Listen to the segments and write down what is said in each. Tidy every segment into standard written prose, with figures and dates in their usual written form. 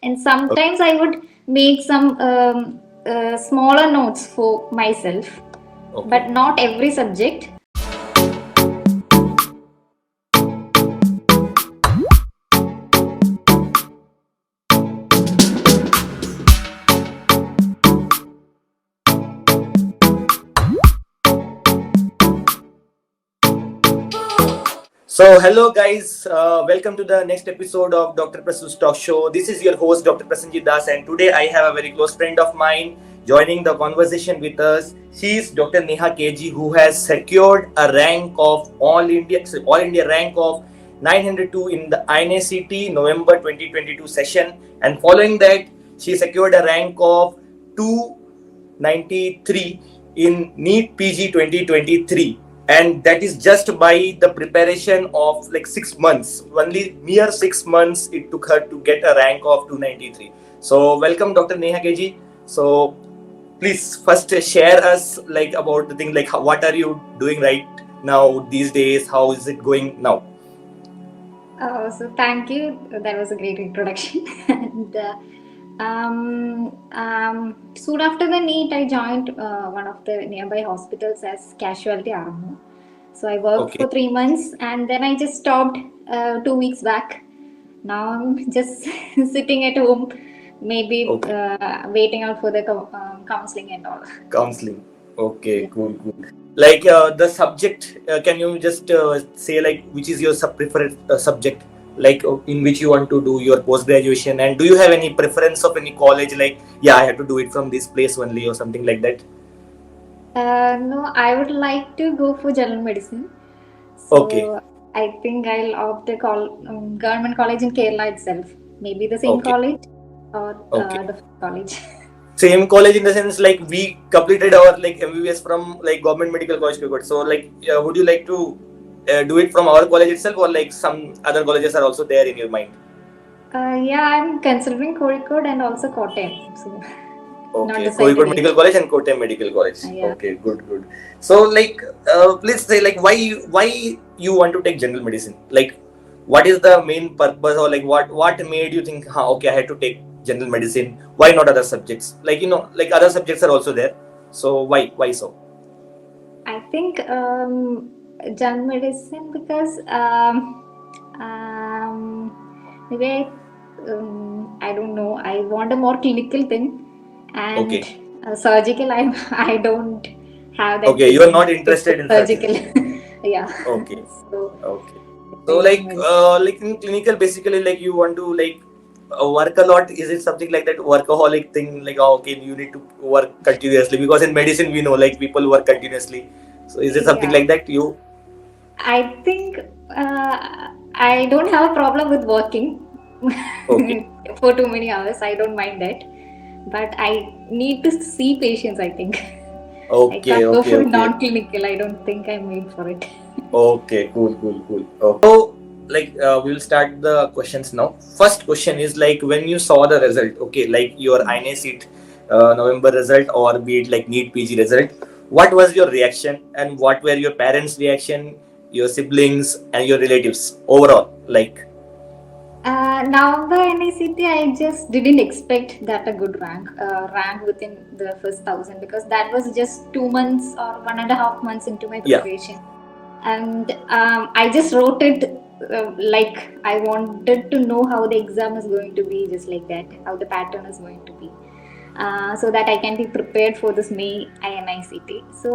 And sometimes I would make some smaller notes for myself, Okay. but not every subject. So, hello guys, welcome to the next episode of Dr. PRASU'S Talk Show. This is your host, Dr. Prasanjit, and today I have a very close friend of mine joining the conversation with us. She is Dr. Neha KG, who has secured a rank of All India rank of 902 in the INACT November 2022 session, and following that, she secured a rank of 293 in NEET-PG 2023, and that is just by the preparation of like 6 months. Only mere 6 months it took her to get a rank of 293. So welcome, Dr. Neha KG. So please first share us like about the thing, like what are you doing right now these days? How is it going now? So thank you. That was a great introduction. And soon after the NEET, I joined one of the nearby hospitals as casualty RMO. So I worked Okay. for 3 months, and then I just stopped 2 weeks back. Now I'm just sitting at home, maybe Okay. waiting out for the counseling and all. Counseling. Okay, Yeah. cool, cool. Like the subject, can you just say like which is your preferred subject, like in which you want to do your post graduation, and do you have any preference of any college? Like, yeah, I have to do it from this place only, or something like that. No, I would like to go for general medicine. Okay, So I think I'll opt a government college in Kerala itself. Maybe the same okay, college or okay. the college. Same college in the sense like we completed our like MBBS from like government medical college Kozhikode. So like, would you like to do it from our college itself, or like some other colleges are also there in your mind? Yeah, I'm considering Kozhikode and also Kottayam. So not Okay, decided Kozhikode yet. Medical College and Kottayam Medical College. Yeah. Okay, good, good. So, like, please say, like, why you want to take general medicine? Like, what is the main purpose, or like, what made you think, okay, I had to take general medicine? Why not other subjects? Like, like other subjects are also there. So why so? I think general medicine because maybe I don't know. I want a more clinical thing, and Okay, surgical. I don't have that okay, you are patience not with interested in surgical. surgery. Yeah. Okay, So okay. I So take general medicine. like in clinical, basically, like you want to like work a lot. Is it something like that workaholic thing? Like, oh, okay, you need to work continuously, because in medicine we know like people work continuously. So is it something Yeah. like that? You I think I don't have a problem with working okay? for too many hours. I don't mind that. But I need to see patients, I think. I Okay, can't go okay, for okay, non clinical. I don't think I'm made for it. okay. Cool, cool, cool. Okay. So like we will start the questions now. First question is like when you saw the result. Okay, like your INA seat November result, or be it like NEET PG result. What was your reaction, and what were your parents' reaction, your siblings, and your relatives overall? Like, Now the NECT, I just didn't expect that a good rank within the first 1,000 because that was just 2 months or 1.5 months into my yeah, preparation. And I just wrote it like I wanted to know how the exam is going to be, just like that, how the pattern is going to be, so that I can be prepared for this May INICT. So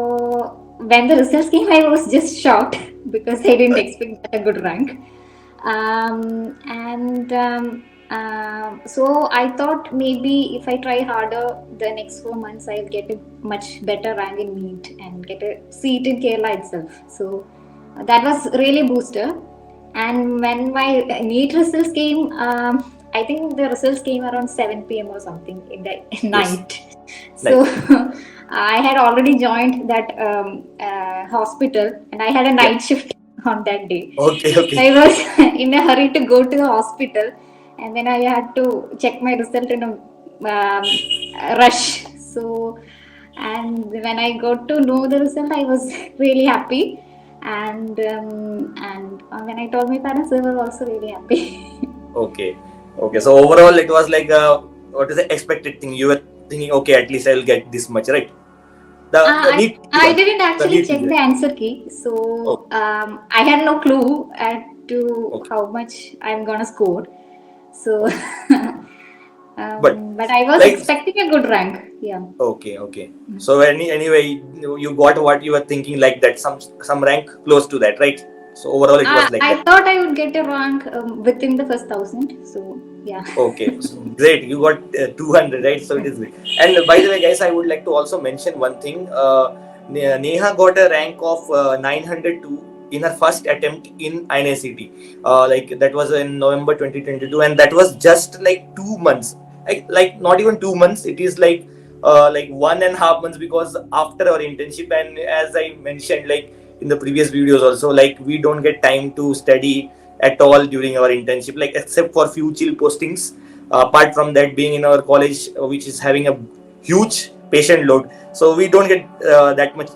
when the results came, I was just shocked because I didn't expect a good rank. And So I thought maybe if I try harder the next 4 months, I'll get a much better rank in NEET and get a seat in Kerala itself. So that was really booster. And when my NEET results came, I think the results came around 7 p.m. or something in the yes, night. So like, I had already joined that hospital, and I had a yeah, night shift on that day. okay, So okay, I was in a hurry to go to the hospital, and then I had to check my result in a rush. So, and when I got to know the result, I was really happy. And when I told my parents, they were also really happy. okay. Okay, so overall it was like what is the expected thing? You were thinking, okay, at least I'll get this much, right? The I neat PG I one, didn't the actually neat check PG, the right? answer key, Oh, so I had no clue as to okay, how much I'm gonna score. So, okay. But but I was like, expecting a good rank. Yeah. okay, okay. So anyway, you got what you were thinking, like that, some rank close to that, right? So overall it was like I that. thought I would get a rank within the first 1,000. So yeah. Okay, so great. You got 200, right? So it is great. And by the way, guys, I would like to also mention one thing. Neha got a rank of 902 in her first attempt in INACT. Like that was in November 2022, and that was just like 2 months. Like not even 2 months. It is like 1.5 months, because after our internship, and as I mentioned, like in the previous videos also, like we don't get time to study at all during our internship, like except for few chill postings. Apart from that, being in our college, which is having a huge patient load, so we don't get that much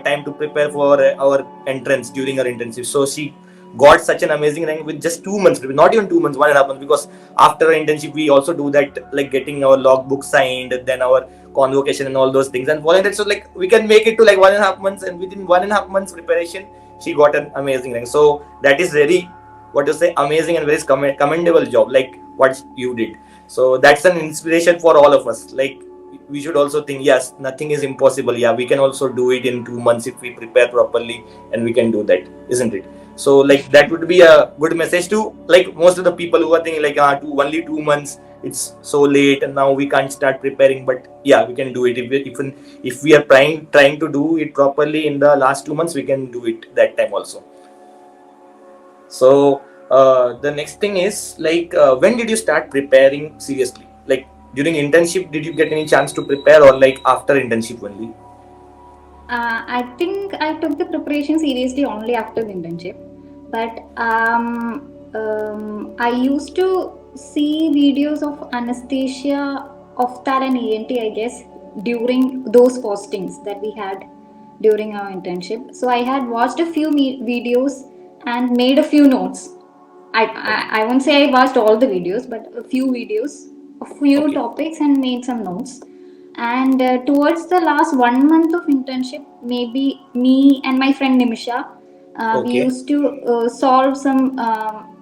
time to prepare for our entrance during our internship. So she got such an amazing rank with just 2 months, not even 2 months, 1.5 months, because after our internship we also do that, like getting our logbook signed, then our convocation and all those things, and following that, so like we can make it to like 1.5 months, and within 1.5 months preparation she got an amazing rank. So that is very, what to say, amazing and very commendable job, like what you did. So that's an inspiration for all of us. Like we should also think, yes, nothing is impossible. Yeah, we can also do it in 2 months if we prepare properly, and we can do that, isn't it? So like that would be a good message to like most of the people who are thinking like, only 2 months, it's so late and now we can't start preparing. But yeah, we can do it if we are trying to do it properly in the last 2 months, we can do it that time also. So the next thing is like, when did you start preparing seriously? Like during internship, did you get any chance to prepare, or like after internship only? I think I took the preparation seriously only after the internship. But I used to see videos of anesthesia, ophthalm, and ENT, I guess, during those postings that we had during our internship. So I had watched a few videos and made a few notes. Okay. I won't say I watched all the videos, but a few videos, a few Okay. topics, and made some notes. And towards the last 1 month of internship, maybe me and my friend Nimisha, we Okay. used to solve some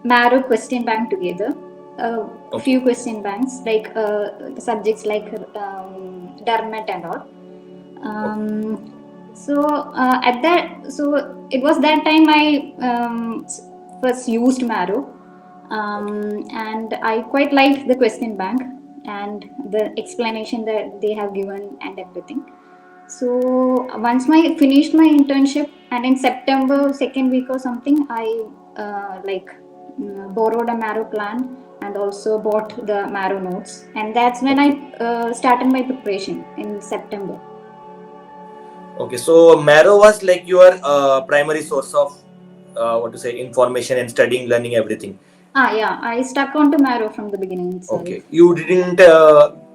Marrow question bank together. A Okay. few question banks, like subjects like dermat and all. Okay. Um, at that, so it was that time I first used Marrow, Okay. and I quite liked the question bank and the explanation that they have given and everything. So once my finished my internship, and in September second week or something, I borrowed a Marrow plan and also bought the Marrow notes, and that's when Okay. I started my preparation in September. Okay. So Marrow was like your primary source of what to say, information and studying, learning everything. Ah, yeah, I stuck onto Marrow from the beginning itself. Okay. You didn't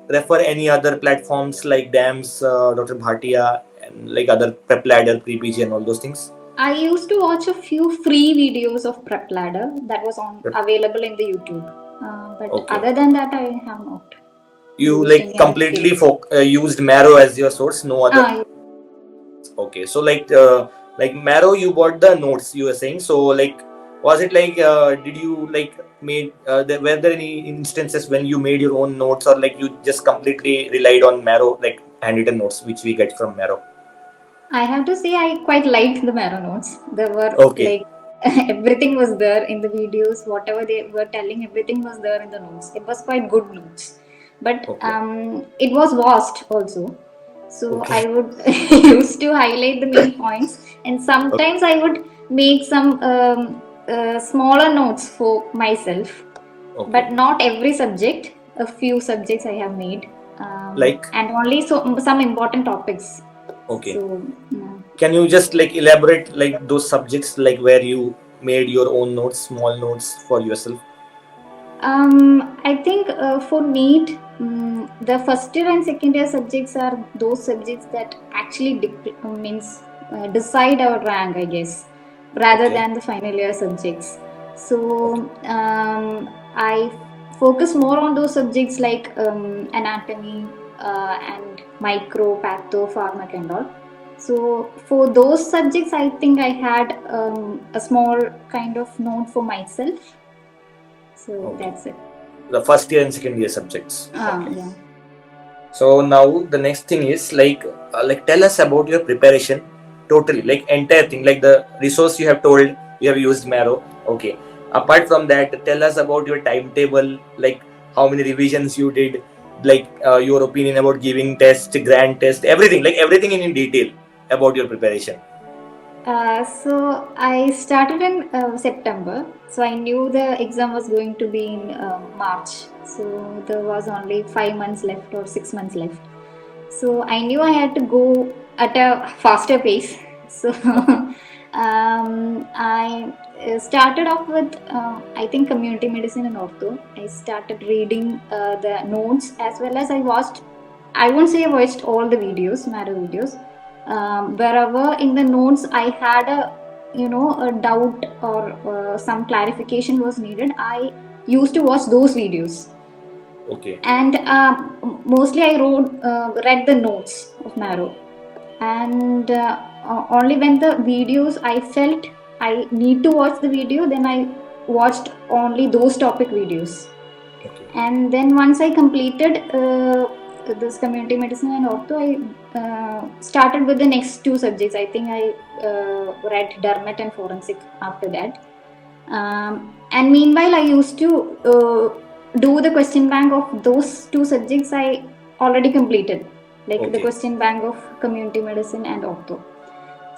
refer any other platforms like DAMS, Dr. Bhatia, and like other Prep Ladder, Pre-PG, and all those things? I used to watch a few free videos of Prep Ladder that was on Yep. available in the YouTube. But Okay. other than that, I have not You used like any other completely videos. used Marrow as your source, no other. Ah, Okay. So like Marrow, you bought the notes, you were saying. So like, was it like, did you like made were there any instances when you made your own notes, or like you just completely relied on Marrow, like handwritten notes which we get from Marrow? I have to say I quite liked the Marrow notes. There were Okay. like everything was there in the videos. Whatever they were telling, everything was there in the notes. It was quite good notes, but Okay. it was vast also. So Okay. I would used to highlight the main points, and Okay. sometimes I would make some smaller notes for myself, Okay. but not every subject. A few subjects I have made, Like, and only some important topics. okay. So, yeah. Can you just like elaborate like those subjects, like where you made your own notes, small notes for yourself? I think for NEET, the first year and second year subjects are those subjects that actually decide our rank, I guess, rather Okay. than the final year subjects. Okay. So I focus more on those subjects like anatomy and micro, patho, pharmac and all. So for those subjects, I think I had a small kind of note for myself. So Okay. that's it. The first year and second year subjects. Okay. Yeah. So now the next thing is like tell us about your preparation totally, like entire thing, like the resource you have told you have used Marrow. Okay. Apart from that, tell us about your timetable, like how many revisions you did, like your opinion about giving test, grand test, everything, like everything in detail about your preparation. So I started in September. So I knew the exam was going to be in March. So there was only 5 months left or 6 months left. So I knew I had to go at a faster pace. So Okay. I started off with I think community medicine and ortho. I started reading the notes as well as I watched. I won't say I watched all the videos, Maro videos. Wherever in the notes I had a doubt or some clarification was needed, I used to watch those videos. Okay. And mostly I read the notes of Maro, and only when the videos I felt I need to watch the video, then I watched only those topic videos. Okay. And then once I completed this community medicine and ortho, I started with the next two subjects. I think I read dermat and forensic after that. And meanwhile, I used to do the question bank of those two subjects I already completed, like the Okay. question bank of community medicine and ortho.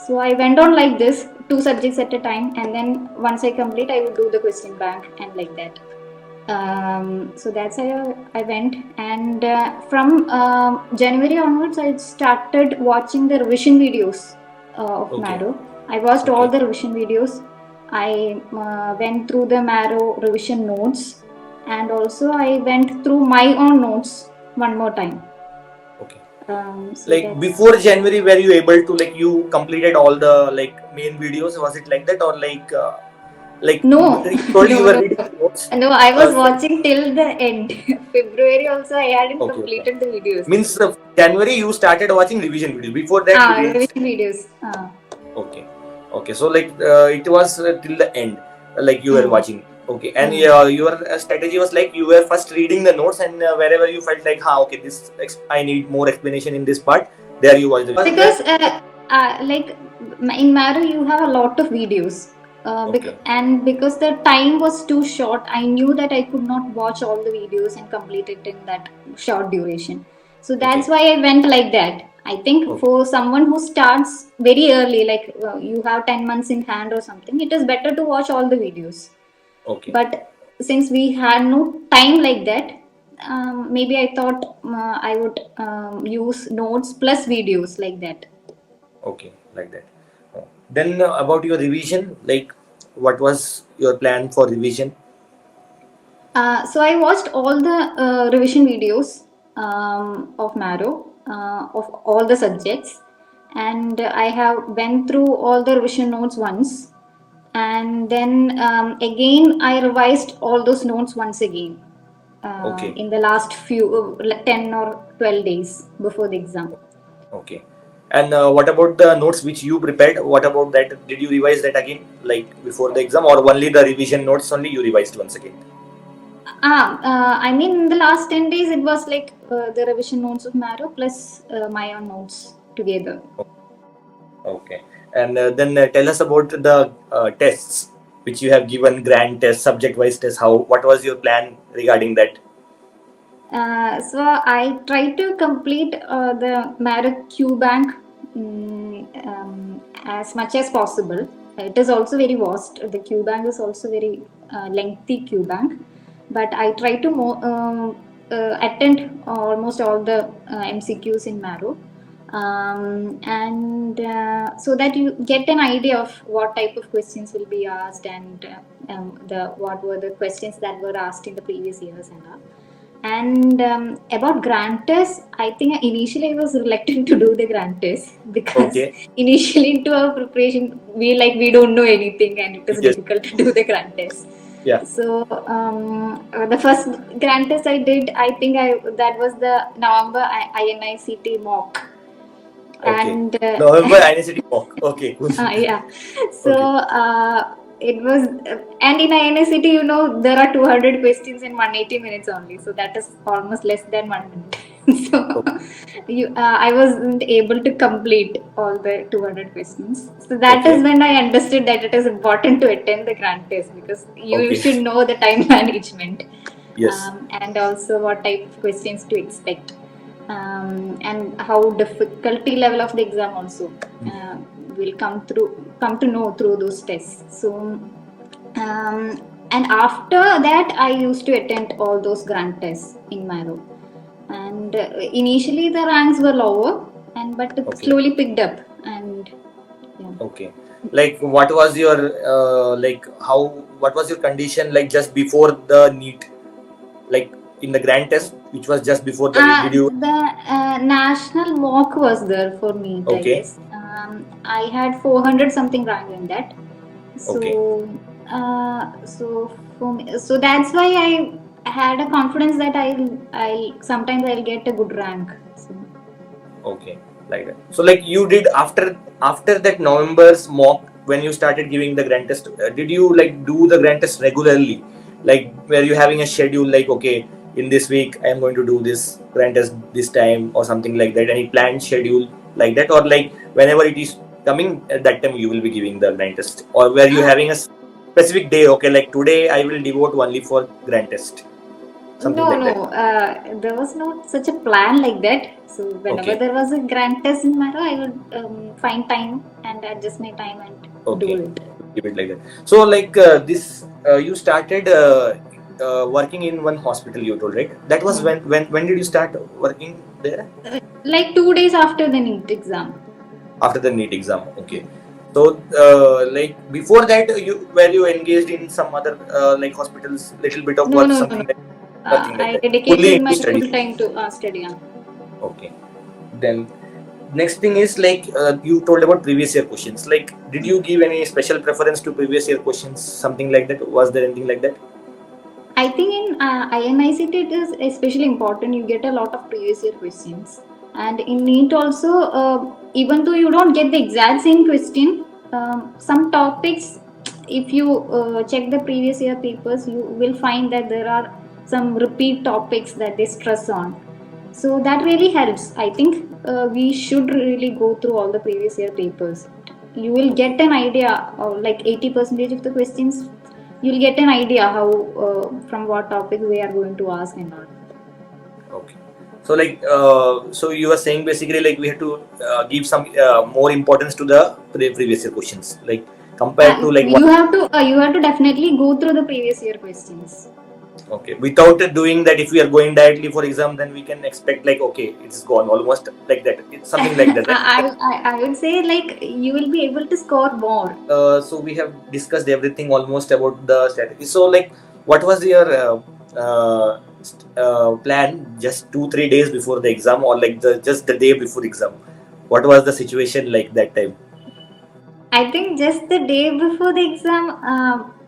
So I went on like this, two subjects at a time, and then once I complete, I would do the question bank and like that. So that's how I went, and from January onwards, I started watching the revision videos of Okay. Marrow. I watched all Okay. the revision videos. I went through the Marrow revision notes, and also I went through my own notes one more time. Okay. So Like that's before January, were you able to like you completed all the like main videos? Was it like that or like no, you told you no, were no, reading the notes? no. I was So watching till the end. February also, I hadn't okay, okay. completed the videos. Means January you started watching revision videos. Before that you didn't. Revision videos. Okay, okay. So like it was till the end, like you were Mm, watching. Okay, and mm. your strategy was like you were first reading the notes and wherever you felt like, okay, this I need more explanation in this part. There you watch the video. Because like in Maru, you have a lot of videos. Okay, And because the time was too short, I knew that I could not watch all the videos and complete it in that short duration. So that's okay, why I went like that. I think okay, for someone who starts very early, like you have 10 months in hand or something, it is better to watch all the videos. okay, But since we had no time like that, maybe I thought I would use notes plus videos like that. okay, like that. Then about your revision, like what was your plan for revision? So I watched all the revision videos of Marrow of all the subjects, and I have went through all the revision notes once, and then again I revised all those notes once again Okay, in the last few 10 or 12 days before the exam. okay. And what about the notes which you prepared? What about that? Did you revise that again, like before the exam, or only the revision notes only you revised once again? I mean, in the last 10 days, it was like the revision notes of Marrow plus my own notes together. Okay. And then tell us about the tests which you have given, grand test, subject-wise test. How? What was your plan regarding that? So I tried to complete the Marrow Q bank as much as possible. It is also very vast. The Q bank is also very lengthy Q bank, but I try to attend almost all the MCQs in Marrow. And so that you get an idea of what type of questions will be asked and the what were the questions that were asked in the previous years and all. And about grant test, I think initially I was reluctant to do the grant test because Okay. initially into our preparation we don't know anything and it is Yes. difficult to do the grant test. Yeah. So the first grand test I did, I think I that was the November INICT mock, Okay. and November University walk. Okay, cool. yeah. So Okay. it was, and in INICT, there are 200 questions in 180 minutes only, so that is almost less than 1 minute. So Okay. I wasn't able to complete all the 200 questions. So that is Okay. when I understood that it is important to attend the grand test, because you Okay. should know the time management, Yes. and also what type of questions to expect, and how difficulty level of the exam also uh, will come to know through those tests. So and after that I used to attend all those grand tests in my row, and initially the ranks were lower, and but it Okay. slowly picked up, and yeah. Okay. Like, what was your like how? What was your condition like just before the NEET? Like in the grand test, which was just before the NEET. Did you? The national mock was there for NEET, I Okay. guess. I had 400 something rank in that. Okay. So that's why I had a confidence that I'll sometimes I'll get a good rank. So, Okay. Like that. So like you did after that November's mock when you started giving the grand test. Did you like do the grand test regularly? Like were you having a schedule like okay in this week I am going to do this grand test this time or something like that? Any planned schedule like that, or like whenever it is coming at that time you will be giving the grand test, or were you uh, having a specific day? Okay, like today I will devote only for grand test, something no, like no, that. there was not such a plan like that. So whenever Okay. there was a grand test in my row, I would find time and adjust my time and do Okay, it. keep it like that. So, like this, you started working in one hospital. You told, right? That was Yeah. when did you start working there? Like 2 days after the NEET exam. After the NEET exam. Okay. So, like before that, you were you engaged in some other like hospitals, little bit of No, work, no, no, no. something like nothing like I that. Fully dedicated into my studies. full time to study. Yeah. Okay. Then next thing is like you told about previous year questions. Like, did you give any special preference to previous year questions? Something like that. Was there anything like that? I think in IMICT it is especially important. You get a lot of previous year questions, and in NEET also, even though you don't get the exact same question, some topics, if you check the previous year papers, you will find that there are some repeat topics that they stress on. So that really helps. I think we should really go through all the previous year papers. You will Okay. get an idea of like 80% of the questions. You'll get an idea how from what topic we are going to ask and all. Okay. So like, so you were saying basically like we have to give some more importance to the previous year questions, like compared to like what. You have to definitely go through the previous year questions. Okay. Without doing that, if we are going directly for exam, then we can expect like okay, it's gone almost like that. It's something like that, right? I would say like you will be able to score more. So we have discussed everything almost about the strategy. So like, what was your plan just 2 3 days before the exam, or like the just the day before exam? What was the situation like that time? I think just the day before the exam,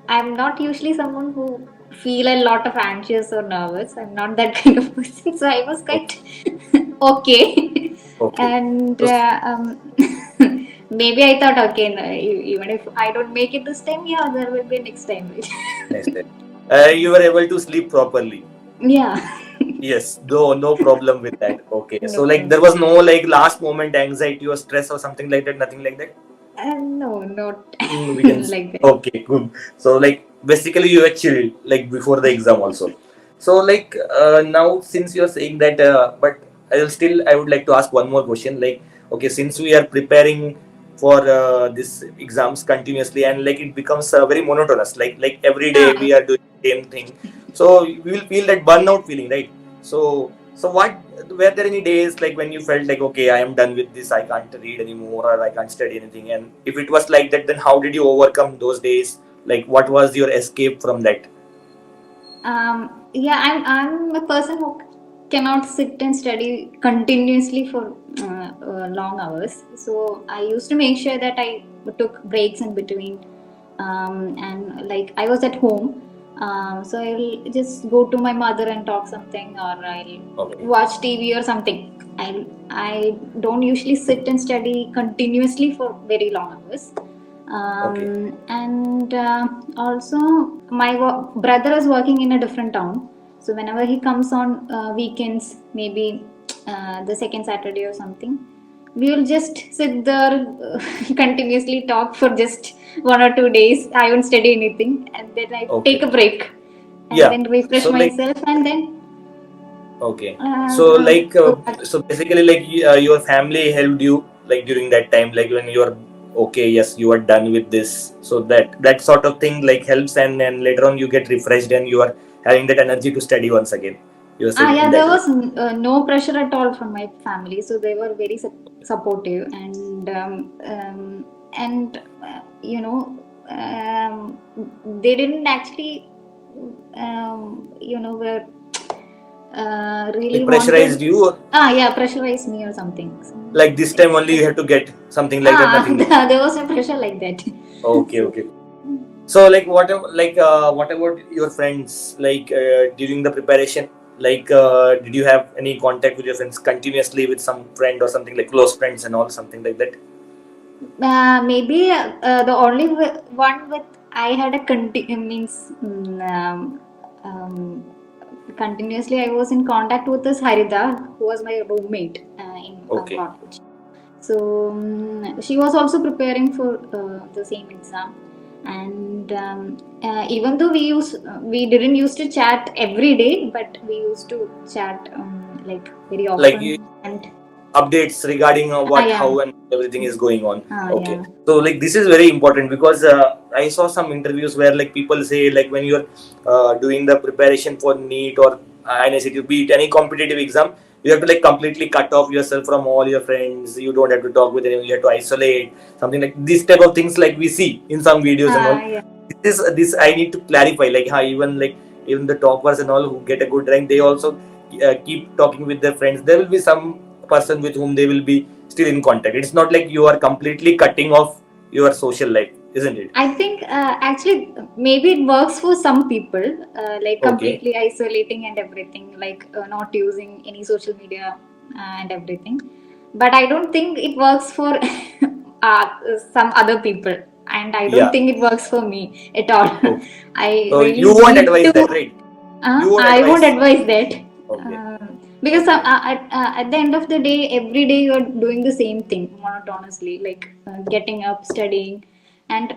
I'm not usually someone who feel a lot of anxious or nervous. I'm not that kind of person, so I was Okay. quite okay. Okay. And So maybe I thought, okay, no, even if I don't make it this time, yeah, there will be next time. next time, you were able to sleep properly. Yeah, Yes, though no problem with that. Okay. So no like there problem. was no like last moment anxiety or stress or something like that. Nothing like that. No, not We can. like that. Okay, good. So like basically you were chilled like before the exam also. So like now since you're saying that, but I would like to ask one more question. Like okay, since we are preparing for this exams continuously and like it becomes very monotonous. Like every day Uh, we are doing the same thing. So we will feel that burnout feeling, right? So what were there any days like when you felt like okay I am done with this, I can't read anymore or I can't study anything, and if it was like that then how did you overcome those days, like what was your escape from that? yeah, I'm a person who cannot sit and study continuously for long hours. So I used to make sure that I took breaks in between, and like I was at home. So I'll just go to my mother and talk something, or I'll Okay. watch TV or something. I don't usually sit and study continuously for very long hours. Okay. And Also, my brother is working in a different town. So whenever he comes on weekends, maybe the second Saturday or something, we will just sit there, continuously talk for just 1 or 2 days. I won't study anything, and then I take Okay. a break and Yeah. then refresh So like, myself, and then okay. So like, go back. so basically, like, your family helped you like during that time, like when you are okay, yes, you are done with this. So that sort of thing like helps, and then later on you get refreshed and you are having that energy to study once again. You are saying Yeah, in there that way. was no pressure at all from my family, so they were very supportive, and they didn't actually, were really Like wanted. pressurized you, or Yeah, pressurize me or something. So like this it time was only you like, have to get something like that. Nothing more. there was no pressure like that. Okay. So Okay. So like what about your friends like during the preparation? Like did you have any contact with your friends continuously with some friend or something like close friends and all something like that? maybe the only one with I had a continuously I was in contact with this Harida, who was my roommate in our Okay. college. So she was also preparing for the same exam, and even though we didn't used to chat every day, but we used to chat like very Like often. And updates regarding what, yeah, how, and everything is going on. Okay. yeah. So like this is very important because I saw some interviews where like people say like when you're doing the preparation for NEET or NICT, be it any competitive exam, you have to like completely cut off yourself from all your friends. You don't have to talk with anyone. You have to isolate something like this type of things like we see in some videos and all. Yeah. This I need to clarify. Like how even the toppers and all who get a good rank, they also keep talking with their friends. There will be some person with whom they will be still in contact. It's not like you are completely cutting off your social life, isn't it? I think actually maybe it works for some people, like Okay. completely isolating and everything, like not using any social media and everything. But I don't think it works for some other people, and I don't Yeah. think it works for me at all. Okay. I So really you won't need advise to. that, right? You won't I won't advise. advise that. Okay. Because Okay. at the end of the day, every day you're doing the same thing monotonously, like getting up, studying, and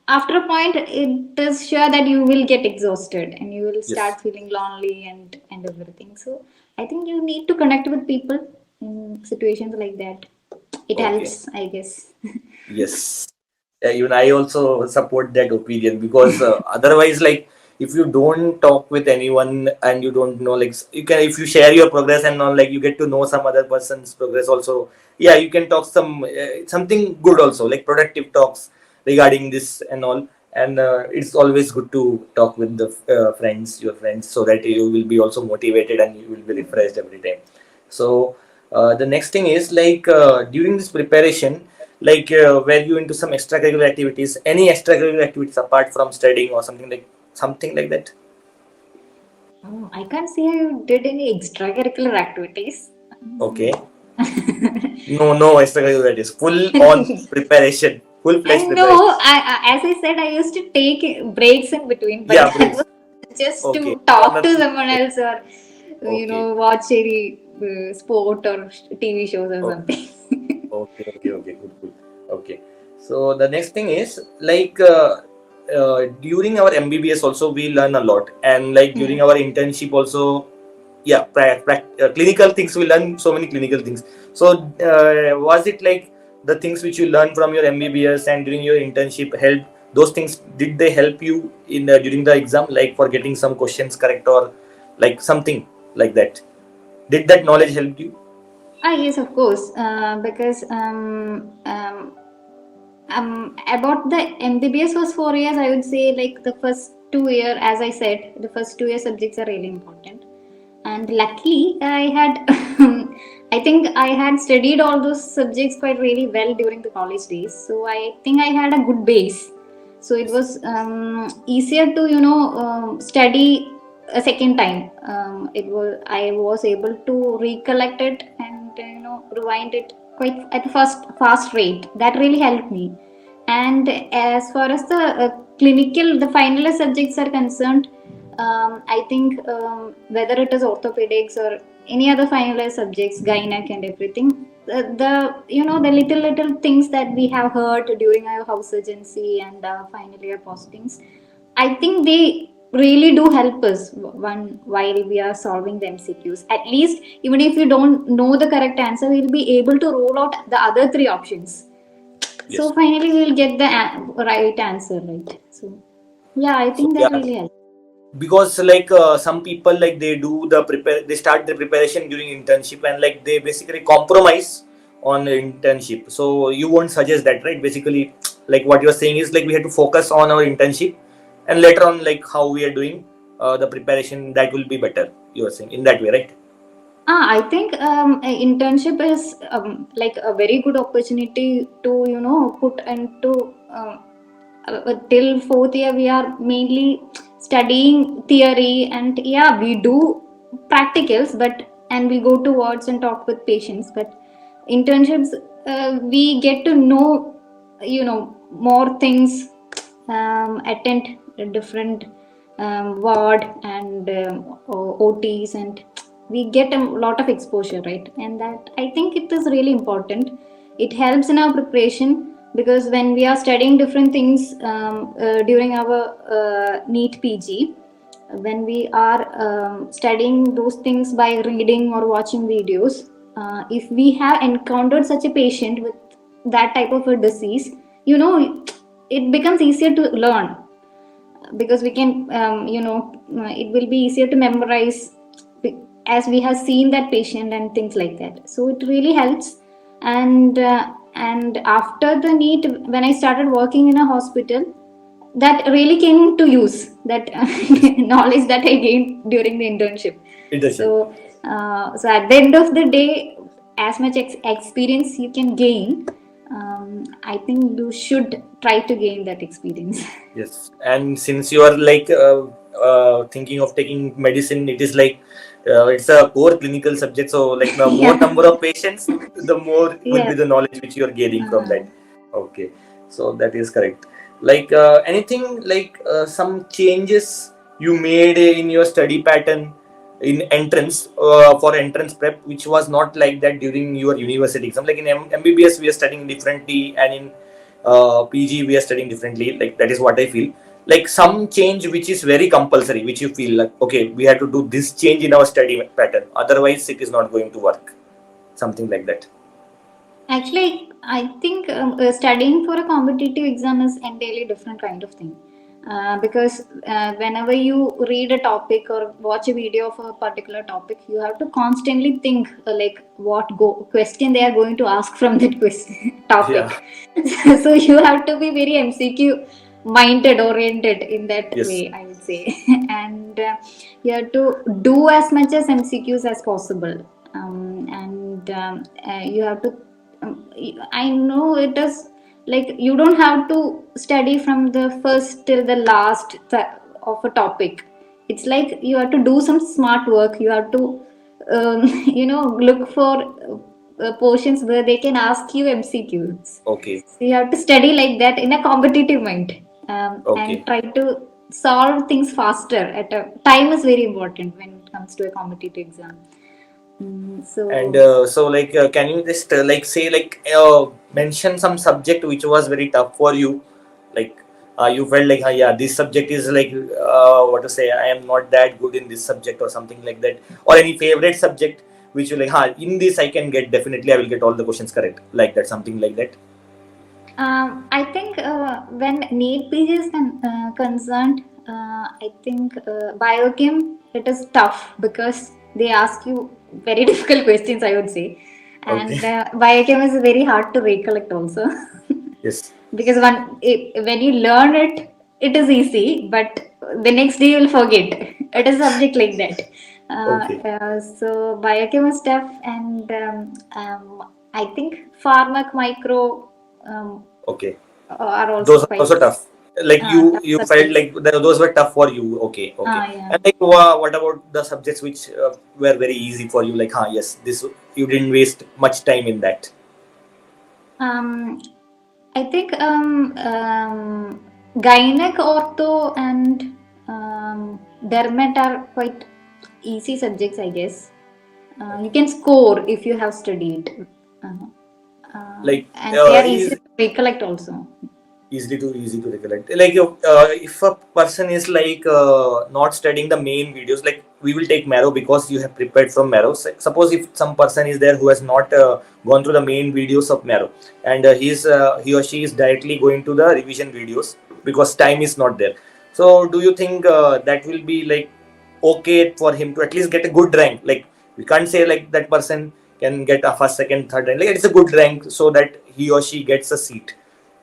after a point, it is sure that you will get exhausted and you will Yes. start feeling lonely and everything. So I think you need to connect with people in situations like that. It Okay. helps, I guess. Yes. Even I also support that opinion because otherwise, like, if you don't talk with anyone and you don't know, like, you can, if you share your progress and all, like, you get to know some other person's progress also. Yeah, you can talk something good also, like productive talks regarding this and all. And it's always good to talk with the friends, your friends, so that you will be also motivated and you will be refreshed every time. So the next thing is like during this preparation, like were you into some extracurricular activities? Any extracurricular activities apart from studying or something like that? Oh, I can't say I did any extracurricular activities. Okay. No, no extracurricular activities. Full on preparation, full fledged And preparation. no, as I said, I used to take breaks in between, but Yeah, that breaks. was just Okay. to talk Corner. to someone else, or Okay. watch any sport or TV shows or Okay. something. Okay. Okay. Okay. Good. Good. Okay. So the next thing is like during our MBBS also we learn a lot, and like during Hmm. our internship also, yeah, clinical things we learn so many clinical things. So was it like the things which you learned from your MBBS and during your internship helped? Those things, did they help you in during the exam, like for getting some questions correct or like something like that? Did that knowledge help you? Yes, of course, because about the MBBS was 4 years. I would say like the first 2 year, as I said, the first 2 year subjects are really important. And luckily, I had, I think I had studied all those subjects quite really well during the college days. So I think I had a good base. So it Yes. was easier to study a second time. It was I was able to recollect it and rewind it quite at a fast rate. That really helped me. And as far as the the final year subjects are concerned, I think whether it is orthopedics or any other final year subjects, gynec and everything, the little things that we have heard during our house urgency and final year postings, I think they really do help us one while we are solving the MCQs. At least, even if you don't know the correct answer, we'll be able to roll out the other three options. So Yes. finally, we'll get the right answer, right? So yeah, I So think that yeah, really helps. because like some people like they start the preparation during internship, and like they basically compromise on the internship. So you won't suggest that, right? Basically, like what you're saying is like we have to focus on our internship, and later on like how we are doing the preparation, that will be better. You are saying in that way, right? I think a internship is like a very good opportunity to put into till fourth year we are mainly studying theory, and yeah, we do practicals, but and we go to wards and talk with patients. But internships, we get to know more things, attend a different ward and OTs, and we get a lot of exposure, right? And that I think it is really important. It helps in our preparation, because when we are studying different things during our NEET-PG, when we are studying those things by reading or watching videos, if we have encountered such a patient with that type of a disease, it becomes easier to learn, because we can it will be easier to memorize as we have seen that patient and things like that. So it really helps. And after the NEET, when I started working in a hospital, that really came to use, that Yes. knowledge that I gained during the internship. Internship. So at the end of the day, as much experience you can gain, I think you should try to gain that experience. Yes, and since you are like thinking of taking medicine, it is like it's a core clinical subject. So, like the more Yeah. number of patients, the more will Yeah. be the knowledge which you are gaining from Uh, that. Okay, so that is correct. Like anything like some changes you made in your study pattern in entrance for entrance prep, which was not like that during your university exam. Like in MBBS, we are studying differently, and in PG we are studying differently. Like that is what I feel. Like some change which is very compulsory, which you feel like okay, we have to do this change in our study pattern. Otherwise, it is not going to work. Something like that. Actually, I think studying for a competitive exam is entirely different kind of thing. Because whenever you read a topic or watch a video of a particular topic, you have to constantly think like what question they are going to ask from that question Yeah. topic. So you have to be very MCQ minded, oriented in that Yes. way, I would say. And you have to do as much as MCQs as possible. You have to I know it is like you don't have to study from the first till the last of a topic. It's like you have to do some smart work. You have to, look for portions where they can ask you MCQs. Okay. So you have to study like that in a competitive mind, and Okay. try to solve things faster. At a time is very important when it comes to a competitive exam. And So so, like, can you just like say like mention some subject which was very tough for you, like you felt like yeah, this subject is like what to say, I am not that good in this subject or something like that, or any favorite subject which you like, in this I can get definitely I will get all the questions correct, like that, something like that. I think when NEET-PG is concerned, I think biochem it is tough because they ask you very difficult questions, I would say, Okay. and biochem is very hard to recollect also. Yes. Because when you learn it, it is easy, but the next day you'll forget. It is subject like that. Okay. So biochem is tough, and I think pharmac micro um, Okay. are also Those are quite also tough. Like Tough you felt subjects. like those were tough for you. Okay, okay. Yeah. And like what about the subjects which were very easy for you? Like, yes, this you didn't waste much time in that. Um, I think gynec, ortho, and dermat are quite easy subjects, I guess. You can score if you have studied, Like, and they are easy is to recollect also. easy to recollect. Like, if a person is like not studying the main videos, like we will take marrow because you have prepared from marrow. Suppose if some person is there who has not gone through the main videos of marrow, and he or she is directly going to the revision videos because time is not there. So do you think that will be like okay for him to at least get a good rank? Like, we can't say like that person can get a first, second, third rank. Like, it's a good rank so that he or she gets a seat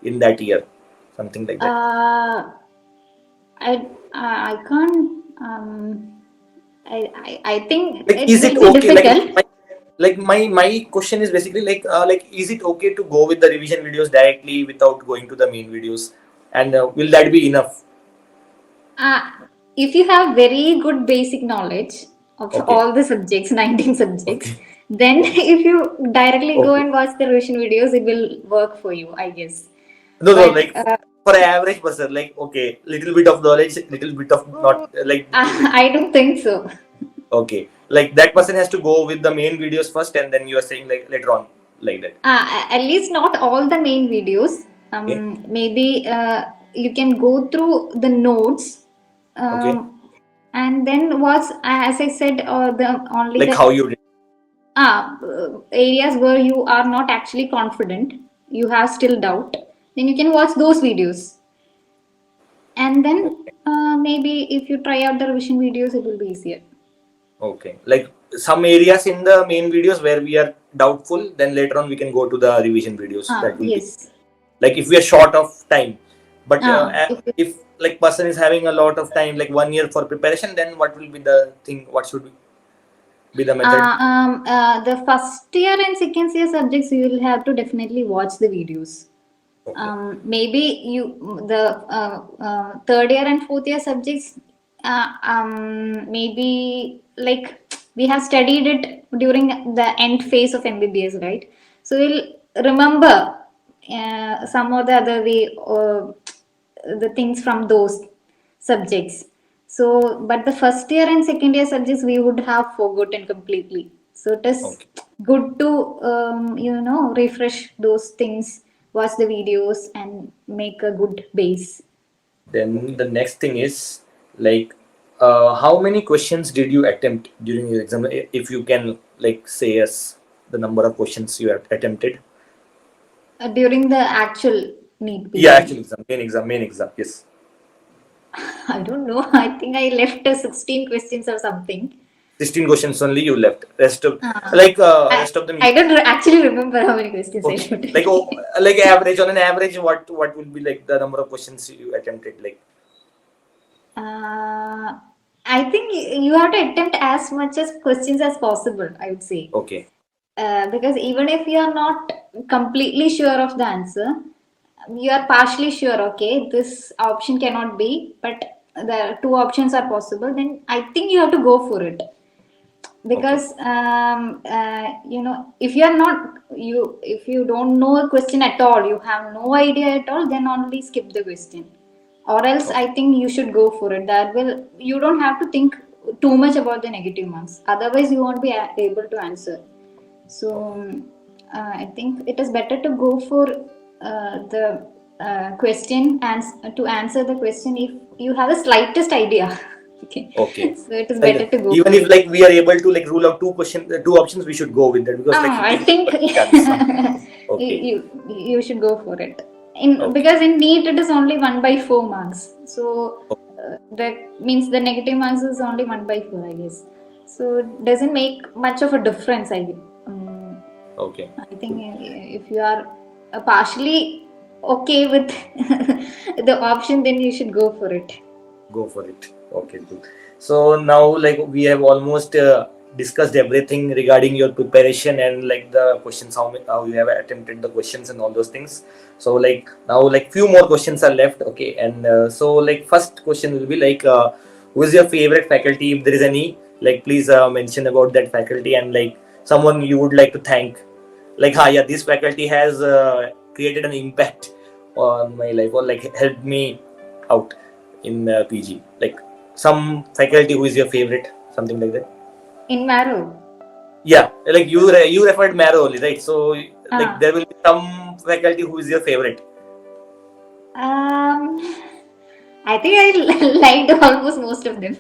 in that year, something like that. Uh, I can't. I think Like, it is it will be okay? difficult. My question is basically like, is it okay to go with the revision videos directly without going to the main videos, and will that be enough? Uh, if you have very good basic knowledge of Okay, all the subjects, 19 subjects, okay, then if you directly go okay. and watch the revision videos, it will work for you, I guess. No, no, But like for an average person, like, okay, little bit of knowledge, little bit of not like little bit. I don't think so. Okay, like that person has to go with the main videos first, and then you are saying like later on, like that. At least not all the main videos. Okay, Maybe you can go through the notes, okay, and then was as I said, the only like the how you did. areas where you are not actually confident, you have still doubt, then you can watch those videos. And then Okay. maybe if you try out the revision videos, it will be easier. Okay. Like some areas in the main videos where we are doubtful, then later on we can go to the revision videos. That will be Yes. like if we are short of time. But If if like person is having a lot of time, like 1 year for preparation, then what will be the thing? What should be the method? the first year and second year subjects, you will have to definitely watch the videos. Okay. Maybe the third year and fourth year subjects, maybe like we have studied it during the end phase of MBBS, right? So we'll remember some or the other way, the things from those subjects. So, but the first year and second year subjects we would have forgotten completely. So it is Okay. good to refresh those things, watch the videos, and make a good base. Then the next thing is like, how many questions did you attempt during your exam? If you can like say us the number of questions you have attempted. During the actual NEET Yeah, PG. actually, exam, main exam. Yes. I don't know. I think I left 16 questions or something. 16 questions only you left. Rest of Uh, like I, rest of them. I don't actually remember how many questions I Okay. left. Like, oh, like average on an average, what would be like the number of questions you attempted? Like, Uh, I think you have to attempt as much as questions as possible, I would say. okay, Because even if you are not completely sure of the answer, you are partially sure, okay, this option cannot be, but the two options are possible, then I think you have to go for it. okay, Because if you are not if you don't know a question at all, you have no idea at all, then only skip the question, or else I okay, think you should go for it. That will, you don't have to think too much about the negative marks, otherwise you won't be able to answer. So okay. I think it is better to go for the question, and to answer the question if you have the slightest idea. Okay. Okay. So it is better Like to go even for if it. like we are able to like rule out two options, we should go with that because like I 50 think chance. you, Okay, you should go for it. In okay, because in NEET it is only 1/4 marks, so okay, that means the negative marks is only 1/4, I guess. So it doesn't make much of a difference. Um, okay. I think if you are partially okay with the option, then you should go for it. Go for it. Okay, cool. So now like we have almost discussed everything regarding your preparation and like the questions, how you have attempted the questions and all those things. So like now like few more questions are left. Okay, and so like first question will be like, who is your favorite faculty, if there is any? Like please mention about that faculty and like someone you would like to thank. Like, yeah, this faculty has created an impact on my life or like helped me out in PG. Like some faculty who is your favorite, something like that. In Maro. Yeah, like you referred Maro only, right? So like Ah. there will be some faculty who is your favorite. Um, I think I liked almost most of them.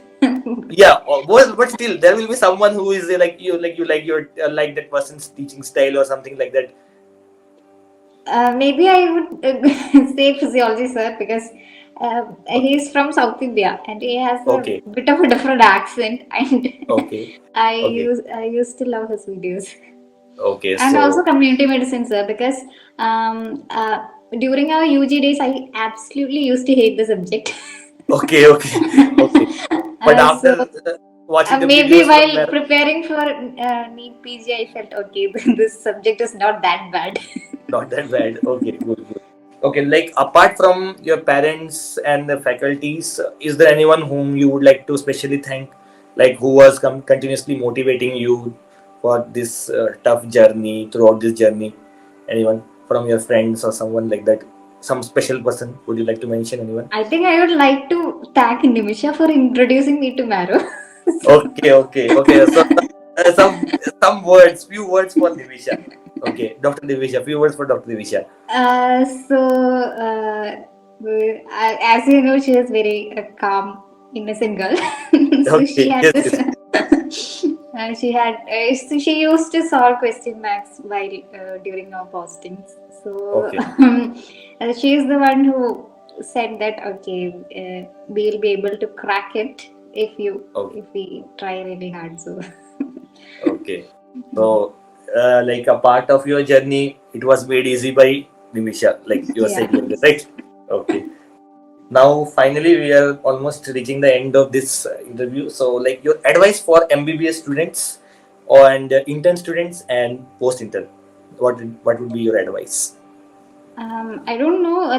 Yeah, but still there will be someone who is like you like your like that person's teaching style or something like that. Maybe I would say physiology sir because Okay, he's from South India and he has a okay, bit of a different accent and okay, okay, I used to love his videos. okay. And also So community medicine sir because um, uh, during our UG days I absolutely used to hate the subject. okay, okay, okay. But So after watching the maybe videos from while Maro, preparing for NEET-PG, I felt okay, this subject is not that bad. not that bad. Okay, good, good. Okay, like apart from your parents and the faculties, is there anyone whom you would like to specially thank, like who was continuously motivating you for this tough journey throughout this journey? Anyone from your friends or someone like that? Some special person? Would you like to mention anyone? I think I would like to thank Nimisha for introducing me to Maro. So, Okay, okay, okay. So some words, few words for Divisha. Okay, Dr. Divisha, few words for Dr. Divisha. uh, so as you know, she is very calm, innocent girl. So she Okay, had yes, this. yes. So she used to solve question marks while during our postings. So Okay, she is the one who said that okay, we'll be able to crack it okay, if we try really hard. So okay. So, like a part of your journey, it was made easy by Divisha, like you were yeah. saying earlier, right? Okay. Now, finally, we are almost reaching the end of this interview. So, like your advice for MBBS students and intern students and post intern, what would be your advice? I don't know,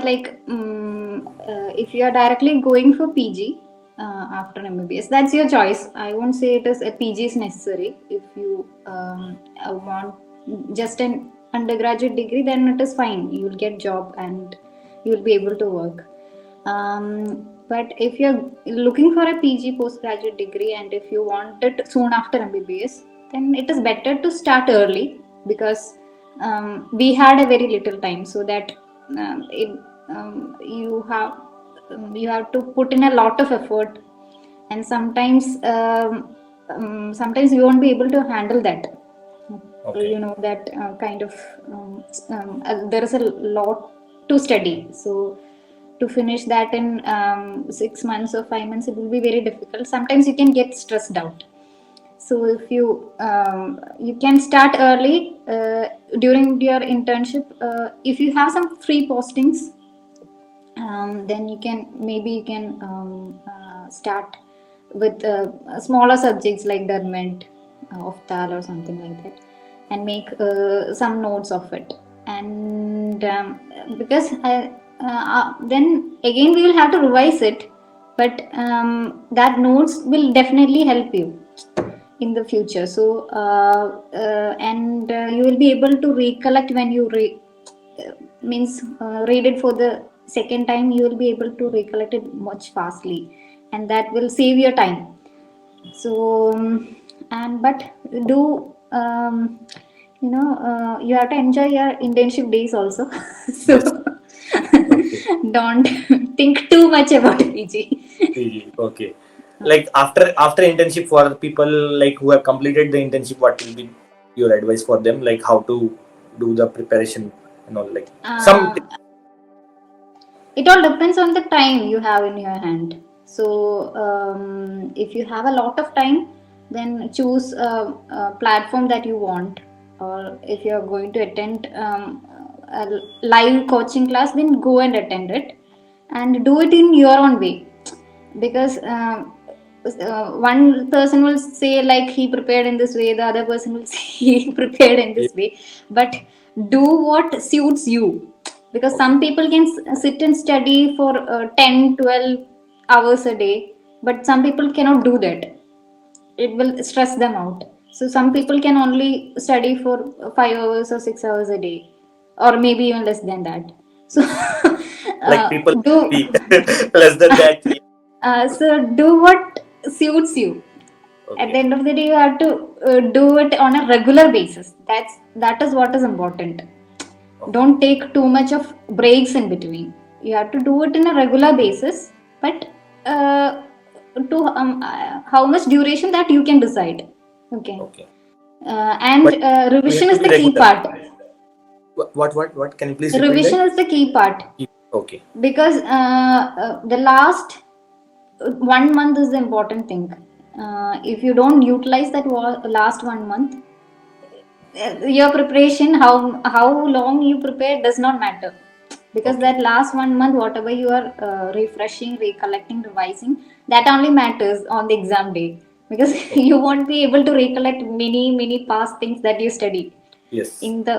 if you are directly going for PG after MBBS, that's your choice. I won't say it is a PG is necessary. If you want just an undergraduate degree, then it is fine. You will get job and you will be able to work. But if you're looking for a PG postgraduate degree and if you want it soon after MBBS, then it is better to start early because we had a very little time, so that it, you have to put in a lot of effort, and sometimes you won't be able to handle that. Okay, That kind of there is a lot to study, so to finish that in 6 months or 5 months, it will be very difficult. Sometimes you can get stressed out. So if you can start early during your internship. If you have some free postings, then you can start with smaller subjects like Derment, Oftal or something like that, and make some notes of it. And because then again we will have to revise it, but that notes will definitely help you in the future. So and you will be able to recollect when you means read it for the second time. You will be able to recollect it much fastly, and that will save your time. So and but do you have to enjoy your internship days also. So yes. Okay. don't think too much about PG. PG. Okay. Like after internship for people like who have completed the internship, what will be your advice for them? Like how to do the preparation and all. Like some. uh, it all depends on the time you have in your hand. So if you have a lot of time, then choose a platform that you want. Or if you are going to attend a live coaching class, then go and attend it and do it in your own way. Because one person will say like he prepared in this way, the other person will say he prepared in Yeah. this way. But do what suits you, because Okay. some people can sit and study for 10 12 hours a day, but some people cannot do that. It will stress them out. So some Yes. people can only study for 5 hours or 6 hours a day, or maybe even less than that. So Yes. Like people do less than that. Yeah. so do what suits you. At the Okay. end of the day, you have to do it on a regular basis. That is what is important. Okay. Don't take too much of breaks in between. You have to do it in a regular basis, but uh, to how much duration, that you can decide. Okay. Okay. And But you revision have to is be the key regular. part. What? Can you please repeat Revision that? is the key part, Okay. because the last 1 month is the important thing. If you don't utilize that last 1 month, your preparation, how long you prepare does not matter, because Okay. that last 1 month, whatever you are refreshing, recollecting, revising, that only matters on the exam day, because Okay. you won't be able to recollect many past things that you studied Yes. in the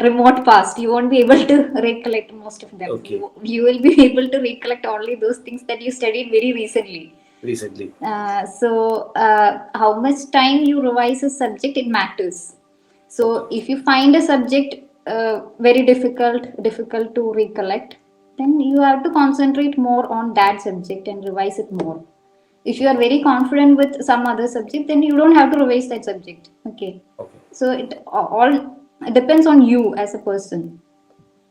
remote past. You won't be able to recollect most of them. Okay. You will be able to recollect only those things that you studied very recently. Recently. How much time you revise a subject, it matters. So Okay. if you find a subject very difficult to recollect, then you have to concentrate more on that subject and revise it more. If you are very confident with some other subject, then you don't have to revise that subject. Okay. Okay. So it all depends on you as a person,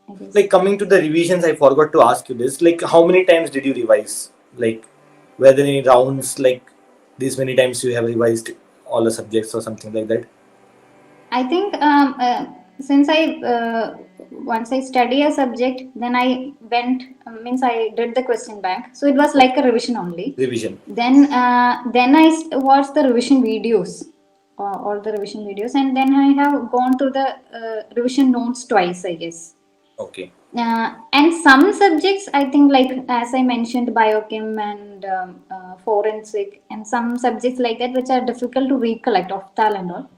I guess. Like coming to the revisions, I forgot to ask you this. Like, how many times did you revise? Like, were there any rounds like this many times you have revised all the subjects or something like that? I think since I once I study a subject, then I went means I did the question bank, so it was Okay. like a revision only. Revision. Then I watched the revision videos, all the revision videos, and then I have gone through the revision notes twice, I guess. Okay. And some subjects, I think, like as I mentioned, biochem and forensic, and some subjects like that which are difficult to recollect, optal and all.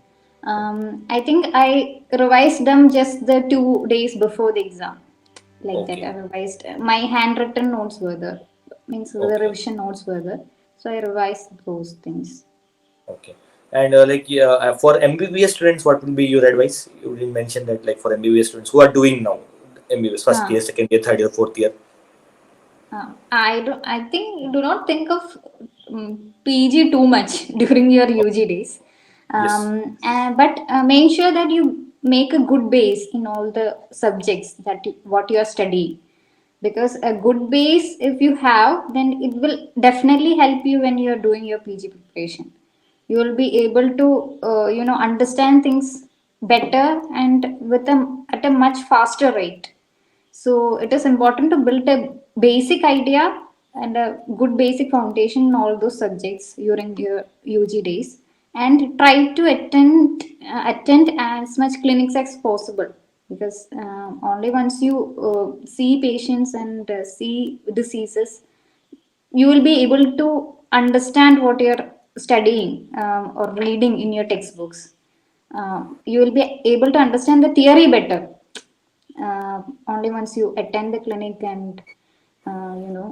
I think I revised them just the 2 days before the exam, like that. Okay. I revised. My handwritten notes were there, means the Okay. revision notes were there, so I revised those things. Okay. And like for MBBS students, what will be your advice? You didn't mention that, like for MBBS students who are doing now MBBS first Uh, year, second year, third year, fourth year. I do. I think do not think of PG too much during your UG days, Yes. but make sure that you make a good base in all the subjects what you are studying, because a good base if you have, then it will definitely help you when you are doing your PG preparation. You will be able to understand things better and with a at a much faster rate. So it is important to build a basic idea and a good basic foundation in all those subjects during your UG days, and try to attend as much clinics as possible, because only once you see patients and see diseases, you will be able to understand what you're studying or reading in your textbooks. You will be able to understand the theory better only once you attend the clinic and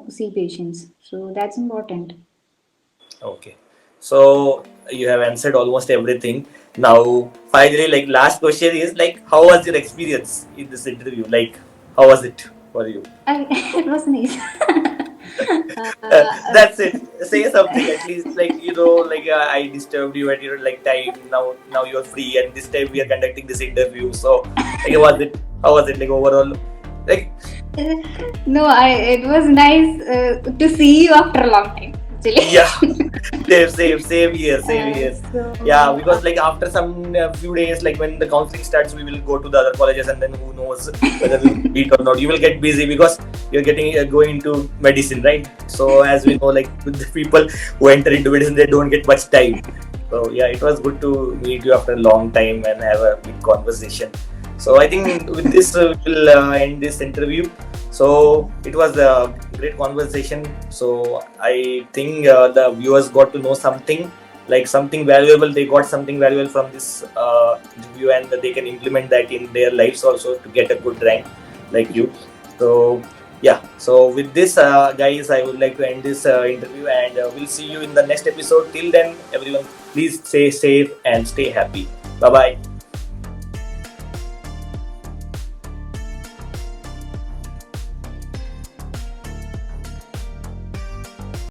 see patients. So that's important. Okay. So you have answered almost everything. Now, finally, like last question is like, how was your experience in this interview? Like, how was it for you? It was nice. That's it. Say something at least. Like like I disturbed you at your like time. Now you're free, and this time we are conducting this interview. So, like, was it? How was it? Like overall, like No, it was nice to see you after a long time, yeah. actually. Same here, same here. Yeah, So, because like after some few days, like when the counseling starts, we will go to the other colleges, and then who knows whether we'll meet or not. You will get busy because you're getting going into medicine, right? So as we know, like with the people who enter into medicine, they don't get much time. So yeah, it was good to meet you after a long time and have a big conversation. So I think with this we'll end this interview. So it was a great conversation. So I think the viewers got to know something, like something valuable. They got something valuable from this interview, and they can implement that in their lives also to get a good rank like you. So yeah. So with this, guys, I would like to end this interview, and we'll see you in the next episode. Till then, everyone, please stay safe and stay happy. Bye bye.